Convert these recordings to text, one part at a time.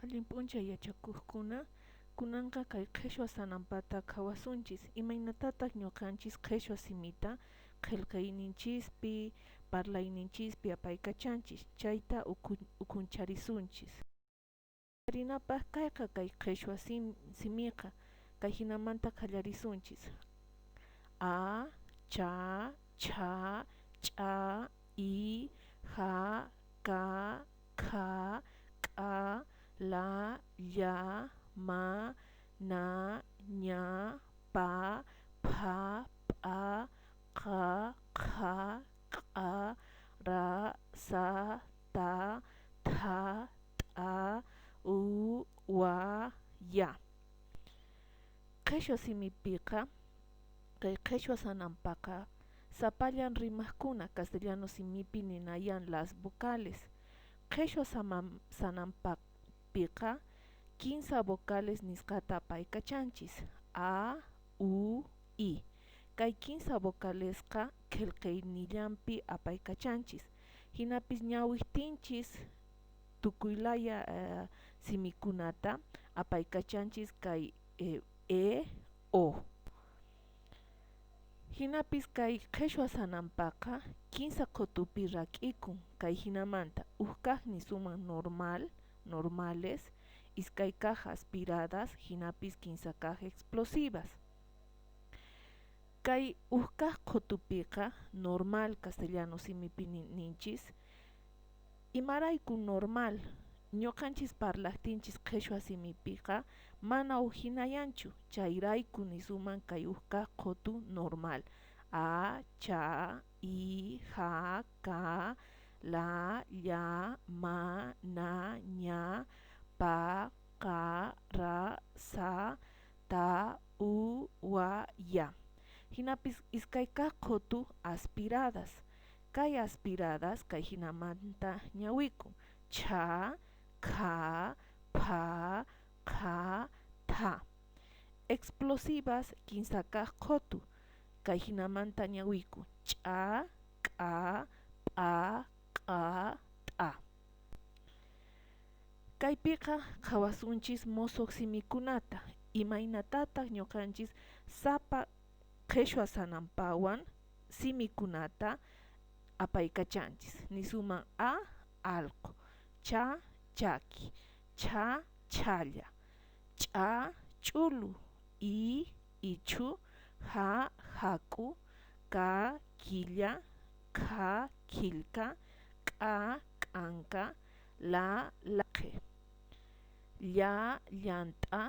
Allinp'uncha yachakuqkuna kunanqa kay Qhichwa Sanampata khawasunchis imaynatataq ñuqanchis Qhichwa simita qillqayninchispi parlayninchispi apaykachanchis chayta ukuncharisunchis. Charinapaq kayqa kay Qhichwa simiqa kay hinamanta qallarisunchis a, cha, cha, ch'a, i, ja, ka, kha, k'a, la, lla, ma, na, ña, pa, pha, p'a, qa, qha, q'a, ra, sa, ta, tha, t'a, u, wa, ya. Qhichwa simipiqa kay Qhichwa Sanampaqa sapallan rimaqkuna castellano simipi ninayan las vocales. Qhichwa Sanampapiqa 15 vocales nisqata apaykachanchis a, u, i. Kay 15 vocalesqa qillqaynillanpi apaykachanchis hinapis ñawihtinchis tukuylaya simikunata apaykachanchis kay o. Hinapis kay Qhichwa Sanampaqa 15 qhutupi rak'ikun kay hinamanta kaq nisuman normales, iskay kaq aspiradas, hinapis 15 kaq explosivas. Kay kaq qhutupiqa normal castellano simipi ninchis imaraykun normal ñuqanchis parlaqtinchis Qhichwa simipiqa mana hinayanchu chayrayku nisuman kay kaq qhutu normal a, cha, i, ja, ka, la, lla, ma, na, ña, pa, qa, ra, sa, ta, u, wa, ya. Hinapis iskay kaq qhutu aspiradas. Kay aspiradas kay hinamanta ñawikun cha, kha, pha, qa, tha. Explosivas 15 kaq qhutu kay hinamanta ñawikun ch'a, k'a, p'a, q'a, t'a. Kaypiqa qhawasunchis musuq simikunata imaynatataq ñuqanchis sapa Qhichwa Sanampawan simikunata apaykachanchis nisuman a, allqu, cha, chaki, cha, challa, ch'a, ch'ulu, i, ichu, ja, haku, ka, killa, kha, qillqa, k'a, k'anqa, la, laqhi, lla, llant'a,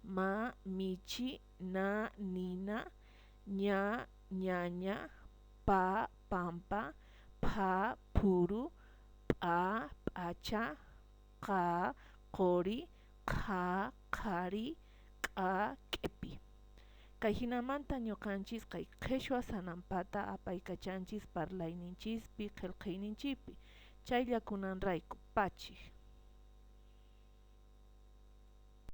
ma, michi, na, nina, ña, ñaña, pa, pampa, pha, phuru, p'a, p'acha, qa, quri, qha, qhari, k'a, k'epi. Kay hinamanta ñuqanchis kay Qhichwa Sanampata apaykachanchis parlayninchispi qillqayninchikpi chaylla kunanrayku pachik.